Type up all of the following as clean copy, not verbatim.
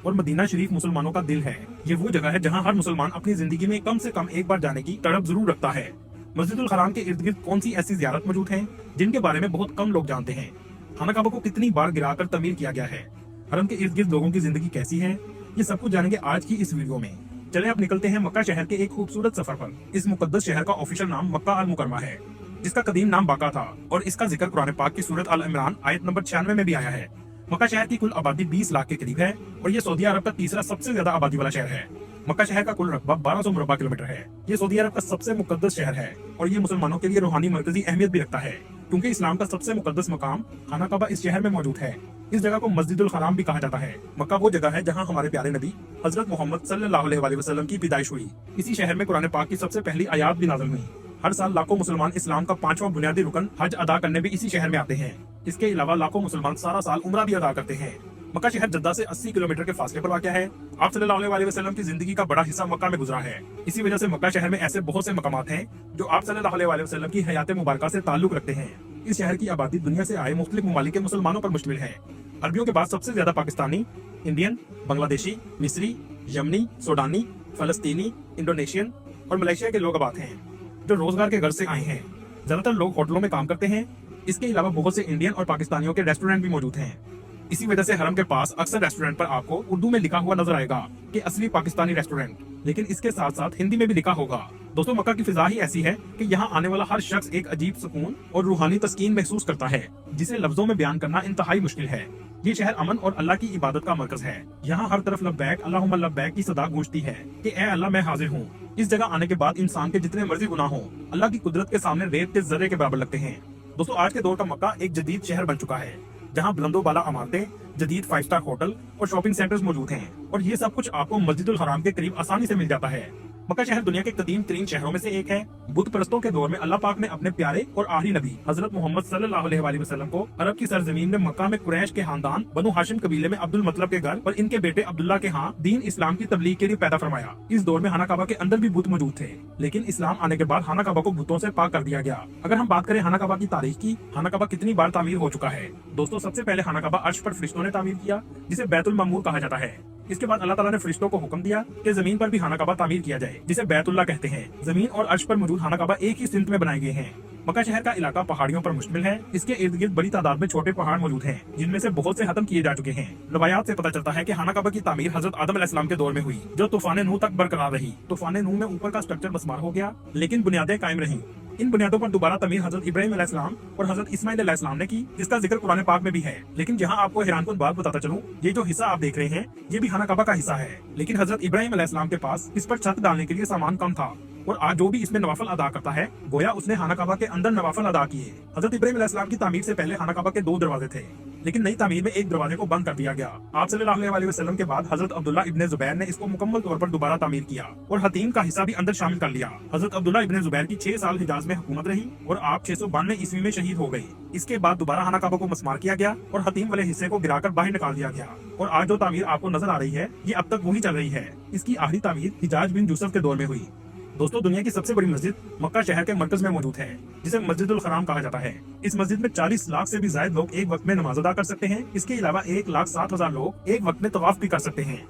और मदीना शरीफ मुसलमानों का दिल है। ये वो जगह है जहाँ हर मुसलमान अपनी जिंदगी में कम से कम एक बार जाने की तड़प जरूर रखता है। मस्जिदुल हराम के इर्द गिर्द कौन सी ऐसी ज़ियारत मौजूद हैं जिनके बारे में बहुत कम लोग जानते हैं? खाना काबा को कितनी बार गिराकर तमीर किया गया है? हरम के इर्द गिर्द लोगों की जिंदगी कैसी है? ये सब कुछ जानेंगे आज की इस वीडियो में। चले अब निकलते हैं मक्का शहर के एक खूबसूरत सफर पर। इस मुकद्दस शहर का ऑफिशियल नाम मक्का अल मुकरमा है, जिसका कदीम नाम बाका था, और इसका जिक्र कुरान पाक की सूरत अल इमरान आयत नंबर 96 में भी आया है। मक्का शहर की कुल आबादी 20 लाख के करीब है और ये सऊदी अरब का तीसरा सबसे ज्यादा आबादी वाला शहर है। मक्का शहर का कुल रकबा 1200 मुरब्बा किलोमीटर है। ये सऊदी अरब का सबसे मुकद्दस शहर है और ये मुसलमानों के लिए रूहानी मरकजी अहमियत भी रखता है, क्योंकि इस्लाम का सबसे मुकद्दस मकाम खाना काबा इस शहर में मौजूद है। इस जगह को मस्जिदुल हराम भी कहा जाता है। मक्का वो जगह है जहाँ हमारे प्यारे नबी हजरत मोहम्मद सल्लल्लाहु अलैहि वसल्लम की पैदाइश हुई। इसी शहर में कुरान पाक की सबसे पहली आयात भी नाज़िल हुई। हर साल लाखों मुसलमान इस्लाम का 5वां बुनियादी रुकन हज अदा करने भी इसी शहर में आते हैं। इसके अलावा लाखों मुसलमान सारा साल उम्रा भी अदा करते हैं। मक्का शहर जद्दा से 80 किलोमीटर के फासले पर वाक़या है। आप सल्लल्लाहु अलैहि वसल्लम की जिंदगी का बड़ा हिस्सा मक्का में गुजरा है। इसी वजह से मक्का शहर में ऐसे बहुत से मकामात हैं जो आप सल्लल्लाहु अलैहि वसल्लम की हयात मुबारका से ताल्लुक रखते हैं। इस शहर की आबादी दुनिया से आए मुख्तलिफ ममालिक के मुसलमानों पर मुश्तमिल है। अरबियों के बाद सबसे ज्यादा पाकिस्तानी, इंडियन, बांग्लादेशी, मिस्री, यमनी, सूडानी, फलस्तीनी, इंडोनेशियन और मलेशिया के लोग आबाद हैं, जो रोजगार के गर्ज से आए हैं। ज्यादातर लोग होटलों में काम करते हैं। इसके अलावा बहुत से इंडियन और पाकिस्तानियों के रेस्टोरेंट भी मौजूद हैं। इसी वजह से हरम के पास अक्सर रेस्टोरेंट पर आपको उर्दू में लिखा हुआ नजर आएगा कि असली पाकिस्तानी रेस्टोरेंट, लेकिन इसके साथ साथ हिंदी में भी लिखा होगा। दोस्तों, मक्का की फिजा ही ऐसी है कि यहाँ आने वाला हर शख्स एक अजीब सुकून और रूहानी तस्कीन महसूस करता है, जिसे लफ्जों में बयान करना इंतहाई मुश्किल है। ये शहर अमन और अल्लाह की इबादत का मरकज है। यहाँ हर तरफ लब्बैक अल्लाहुम्मा लब्बैक की सदा गूंजती है कि ए अल्लाह, मैं हाजिर हूँ। इस जगह आने के बाद इंसान के जितने मर्जी गुनाह हो, अल्लाह की कुदरत के सामने रेत के जर्रे के बराबर लगते हैं। दोस्तों, आज के दौर का मक्का एक जदीद शहर बन चुका है, जहाँ बुलंदो बाला इमारतें, जदीद 5 स्टार होटल और शॉपिंग सेंटर्स मौजूद हैं, और ये सब कुछ आपको मस्जिदुल हराम के करीब आसानी से मिल जाता है। मक्का शहर दुनिया के कदीम तरीन शहरों में से एक है। बुत परस्तों के दौर में अल्लाह पाक ने अपने प्यारे और आखिरी नबी हजरत मोहम्मद सल्लल्लाहु अलैहि वसल्लम को अरब की सरजमीन में मक्का में कुरैश के खानदान बनु हाशिम कबीले में अब्दुल मतलब के घर और इनके बेटे अब्दुल्ला के यहाँ दीन इस्लाम की तबलीग के लिए पैदा फरमाया। इस दौर में खाना काबा के अंदर भी बुत मौजूद थे, लेकिन इस्लाम आने के बाद खाना काबा को बुतों से पाक कर दिया गया। अगर हम बात करें खाना काबा की तारीख की, खाना काबा कितनी बार तामीर हो चुका है। दोस्तों, सबसे पहले खाना काबा अर्श पर फरिश्तों ने तामीर किया, जिसे बैतुल मामूर कहा जाता है। इसके बाद अल्लाह ताला ने फरिश्तों को हुक्म दिया कि जमीन पर भी खाना काबा तामीर किया जाए, जिसे बैतुल्ला कहते हैं। जमीन और अर्श पर मौजूद खाना काबा एक ही सिमत में बनाए गए हैं। मक्का शहर का इलाका पहाड़ियों पर मुश्तमिल है। इसके इर्द गिर्द बड़ी तादाद में छोटे पहाड़ मौजूद हैं, जिनमें से बहुत से खत्म किए जा चुके हैं। रवायात से पता चलता है कि खाना काबा की तामीर हजरत आदम अलैहिस्सलाम के दौर में हुई, जो तूफान नूह तक बरकरार रही। तूफान नूह में ऊपर का स्ट्रक्चर मसमार हो गया, लेकिन बुनियादें कायम रहीं। इन बुनियादों पर दोबारा तमीर हजरत इब्राहिम अलैहिस्सलाम और हजरत इस्माइल अलैहिस्सलाम ने की, जिसका जिक्र कुरान पाक में भी है। लेकिन जहां आपको हैरानकुन बात बताता चलूं, ये जो हिस्सा आप देख रहे हैं, ये भी खाना काबा का हिस्सा है, लेकिन हजरत इब्राहिम अलैहिस्सलाम के पास इस पर छत डालने के लिए सामान कम था, और आज जो भी इसमें नवाफल अदा करता है, गोया उसने खाना काबा के अंदर नवाफल अदा किए। हजरत इब्राहिम अलैहिस्सलाम की तामीर से पहले खाना काबा के 2 दरवाजे थे, लेकिन नई तामीर में एक दरवाजे को बंद कर दिया गया। आप सल्लल्लाहु अलैहि वसल्लम के बाद हजरत अब्दुल्ला इब्ने जुबैर ने इसको मुकम्मल तौर पर दोबारा तामीर किया और हतीम का हिस्सा भी अंदर शामिल कर लिया। हजरत अब्दुल्ला इब्ने जुबैर की 6 साल हिजाज में हुकूमत रही और आप 692 ईस्वी में शहीद हो गए। इसके बाद दोबारा खाना काबा को मसमार किया गया और हतीम वाले हिस्से को गिराकर बाहर निकाल दिया गया, और आज जो तामीर आपको नजर आ रही है, ये अब तक वही चल रही है। इसकी आखिरी तामीर हिजाज बिन यूसुफ के दौर में हुई। दोस्तों, दुनिया की सबसे बड़ी मस्जिद मक्का शहर के मरकज में मौजूद है, जिसे मस्जिदुल हराम कहा जाता है। इस मस्जिद में 40 लाख से भी ज्यादा लोग एक वक्त में नमाज अदा कर सकते हैं। इसके अलावा 1,07,000 लोग एक वक्त में तवाफ भी कर सकते हैं।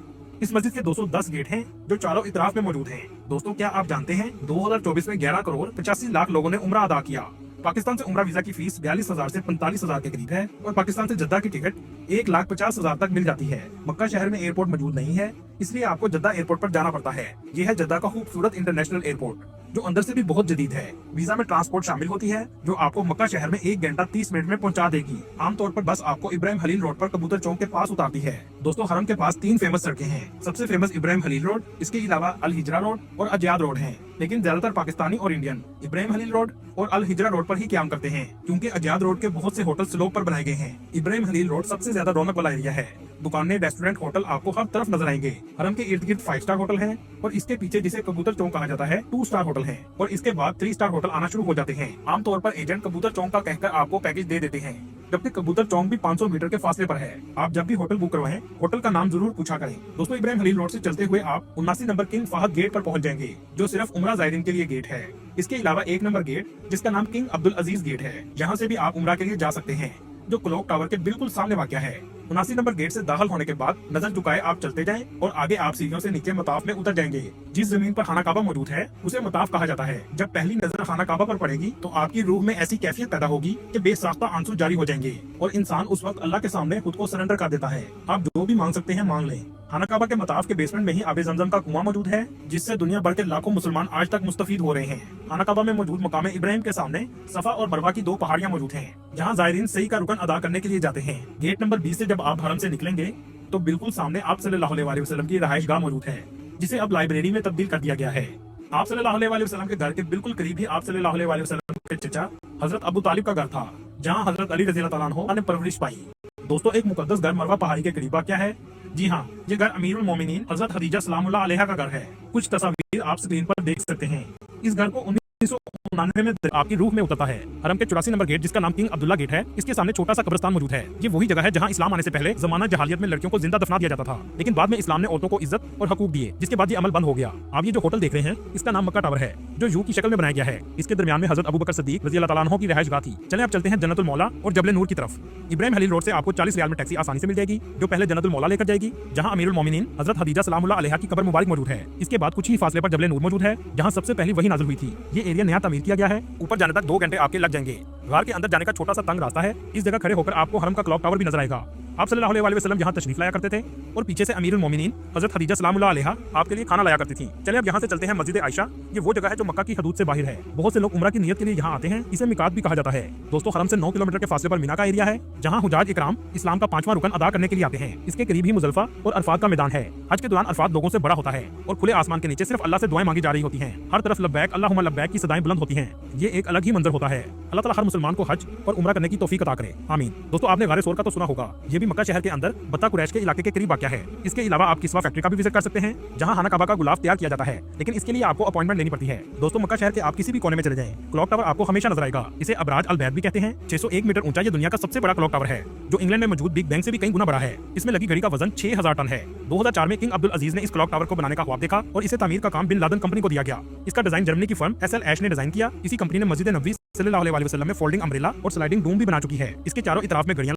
इस मस्जिद के 210 गेट हैं, जो चारों इतराफ में मौजूद हैं। दोस्तों, क्या आप जानते हैं 2024 में 11 करोड़ 85 लाख लोगों ने उम्रा अदा किया। पाकिस्तान से उम्रा वीजा की फीस 42,000 से 45,000 के करीब है, और पाकिस्तान से जद्दा की टिकट 1,50,000 तक मिल जाती है। मक्का शहर में एयरपोर्ट मौजूद नहीं है, इसलिए आपको जद्दा एयरपोर्ट पर जाना पड़ता है। यह है जद्दा का खूबसूरत इंटरनेशनल एयरपोर्ट, जो अंदर से भी बहुत जदीद है। वीजा में ट्रांसपोर्ट शामिल होती है, जो आपको मक्का शहर में 1 घंटा 30 मिनट में पहुंचा देगी। आमतौर पर बस आपको इब्राहिम खलील रोड पर कबूतर चौक के पास उतारती है। दोस्तों, हरम के पास 3 फेमस सड़कें हैं। सबसे फेमस इब्राहिम खलील रोड, इसके अलावा अल हिजरा रोड और अजयाद रोड हैं। लेकिन ज्यादातर पाकिस्तानी और इंडियन इब्राहिम खलील रोड और अल हिजरा रोड पर ही क्याम करते हैं, क्योंकि अजयाद रोड के बहुत से होटल स्लोप पर बनाए गए हैं। इब्राहिम खलील रोड सबसे ज्यादा रौनक वाला एरिया है। दुकानें, रेस्टोरेंट, होटल आपको हर तरफ नजर आएंगे। हरम के इर्द गिर्द 5 स्टार होटल हैं, और इसके पीछे जिसे कबूतर चौक कहा जाता है 2 स्टार होटल हैं, और इसके बाद 3 स्टार होटल आना शुरू हो जाते हैं। आमतौर पर एजेंट कबूतर चौक का कहकर आपको पैकेज दे देते हैं, जबकि कबूतर चौक भी 500 मीटर के फासले पर है। आप जब भी होटल बुक करवाएं, होटल का नाम जरूर पूछा करें। दोस्तों, इब्राहिम खलील रोड से चलते हुए आप 79 नंबर किंग फहद गेट पर पहुंच जाएंगे, जो सिर्फ उम्रा ज़ायरीन के लिए गेट है। इसके अलावा 1 नंबर गेट, जिसका नाम किंग अब्दुल अजीज गेट है, यहाँ से भी आप उम्रा के लिए जा सकते हैं। जो क्लॉक टावर के बिल्कुल सामने वाक़या है। 79 नंबर गेट से दाखिल होने के बाद नजर झुकाए आप चलते जाएं और आगे आप सीढ़ियों से नीचे मताफ में उतर जाएंगे। जिस जमीन पर खाना काबा मौजूद है उसे मताफ कहा जाता है। जब पहली नजर खाना काबा पर पड़ेगी तो आपकी रूह में ऐसी कैफियत पैदा होगी कि बेसाख्ता आंसू जारी हो जाएंगे और इंसान उस वक्त अल्लाह के सामने खुद को सरेंडर कर देता है। आप जो भी मांग सकते हैं मांग लें। खाना काबा के मताफ के बेसमेंट में ही आबे जमजम का कुआं मौजूद है, जिससे दुनिया भर के लाखों मुसलमान आज तक मुस्तफीद हो रहे हैं। खाना काबा में मौजूद मकाम इब्राहिम के सामने सफा और मरवा की 2 पहाड़ियां मौजूद हैं, जहां जायरीन सही का रुकन अदा करने के लिए जाते हैं। गेट नंबर 20 से जब आप हरम से निकलेंगे तो बिल्कुल सामने आप सल्लल्लाहु अलैहि वसल्लम की रहायश गाह मौजूद है, जिसे अब लाइब्रेरी में तब्दील कर दिया गया है। आप सल्लल्लाहु अलैहि वसल्लम के घर के बिल्कुल करीब ही आप सल्लल्लाहु अलैहि वसल्लम के चचा हजरत अबू तालिब का घर था, जहाँ हजरत अली रज़ी अल्लाह तआला अन्हु ने परवरिश पाई। दोस्तों, एक मुकद्दस घर मरवा पहाड़ी के करीब क्या है? जी हाँ, ये घर अमीरुल मोमिनीन हजरत खदीजा सलामुल्लाह अलैहा का घर है। कुछ तस्वीर आप स्क्रीन पर देख सकते हैं। इस घर को 1999 में आपकी रूह में उतरता है। हरम के 84 नंबर गेट, जिसका नाम किंग अब्दुल्ला गेट है, इसके सामने छोटा सा कब्रिस्तान मौजूद है। ये वही जगह है जहाँ इस्लाम आने से पहले जमाना जहालियत में लड़कियों को जिंदा दफना दिया जाता था, लेकिन बाद में इस्लाम ने औरतों को इज्जत और हकूक दिए, जिसके बाद ये अमल बंद हो गया। आप ये जो होटल देख रहे हैं, इसका नाम मक्का टावर है, जो यू की शक्ल में बनाया गया है। इसके दरमियान में हजरत अबू बकर सिद्दीक रज़ी अल्लाह तआला अन्हु की रिहाइश गाह थी। चलें अब चलते हैं जन्नतुल मौला और जबले नूर की तरफ। इब्राहिम हलील रोड से आपको 40 रियाल में टैक्सी आसानी से मिल जाएगी, जो पहले जन्नतुल मौला लेकर जाएगी, जहाँ अमीरुल मोमिनीन हजरत खदीजा सलामुल्लाह अलैहा की कब्र मुबारक मौजूद है। इसके बाद कुछ ही फासले पर जबले नूर मौजूद है, जहाँ सबसे पहले वही नाज़िल हुई थी। ये एरिया नया तमीर किया गया है। ऊपर जाने तक 2 घंटे आपके लग जाएंगे। गार के अंदर जाने का छोटा सा तंग रास्ता है। इस जगह खड़े होकर आपको हरम का क्लॉक टावर भी नजर आएगा। आप सल्लल्लाहु अलैहि वसल्लम यहाँ तशरीफ लाया करते थे और पीछे से अमीरुल मोमिनीन हजरत खदीजा सलामुल्लाह अलैहा आपके लिए खाना लाया करती थी। चलिए अब यहाँ से चलते हैं मस्जिद आयशा। ये वो जगह है जो मक्का की हदूद से बाहर है। बहुत से लोग उम्रा की नियत के लिए यहाँ आते हैं। इसे मिकात भी कहा जाता है। दोस्तों, हरम से 9 किलोमीटर के फासले पर मीना का एरिया है, जहाँ हुजाज इकराम इस्लाम का 5वां रुकन अदा करने के लिए आते हैं। इसके करीब ही मुजल्फा और अरफात का मैदान है। हज के दौरान अरफात लोगों से बड़ा होता है और खुले आसमान के नीचे सिर्फ अल्लाह से दुआएं मांगी जा रही होती हैं। हर तरफ लब्बैक अल्लाहुम्मा लब्बैक की सदाएं बुलंद होती हैं। ये एक अलग ही मंजर होता है। अल्लाह ताला हर मुसलमान को हज और उम्रा करने की तौफीक अता करे, आमीन। दोस्तों, आपने गारे सोर का तो सुना होगा। ये भी मक्का शहर के अंदर बत्ता कुरैश के इलाके के करीब वाक़या है। इसके अलावा आप किस्वा फैक्ट्री का भी विजिट कर सकते हैं, जहां खाना काबा का गुलाफ तैयार किया जाता है, लेकिन इसके लिए आपको अपॉइंटमेंट लेनी पड़ती है। दोस्तों, मक्का शहर के आप किसी भी कोने में चले जाएं, क्लॉक टावर आपको हमेशा नजर आएगा। इसे अबराज अल बैत भी कहते हैं। 601 मीटर ऊंचा ये दुनिया का सबसे बड़ा क्लॉक टावर है, जो इंग्लैंड में मौजूद बिग बैंग से भी कई गुना बड़ा है। इसमें लगी घड़ी का वजन 6000 टन है। 2004 में किंग अब्दुल अजीज ने इस क्लॉक टावर को बनाने का ख्वाब देखा और इसे तामीर का काम बिन लादेन कंपनी को दिया गया। इसका डिजाइन जर्मनी की फर्म एसएल ऐश ने डिजाइन किया। इसी कंपनी ने मस्जिद नबवी सल्लल्लाहु अलैहि वसल्लम में फोल्डिंग अम्ब्रेला और स्लाइडिंग डूम भी बना चुकी है। इसके चारों इतराफ में घड़ियां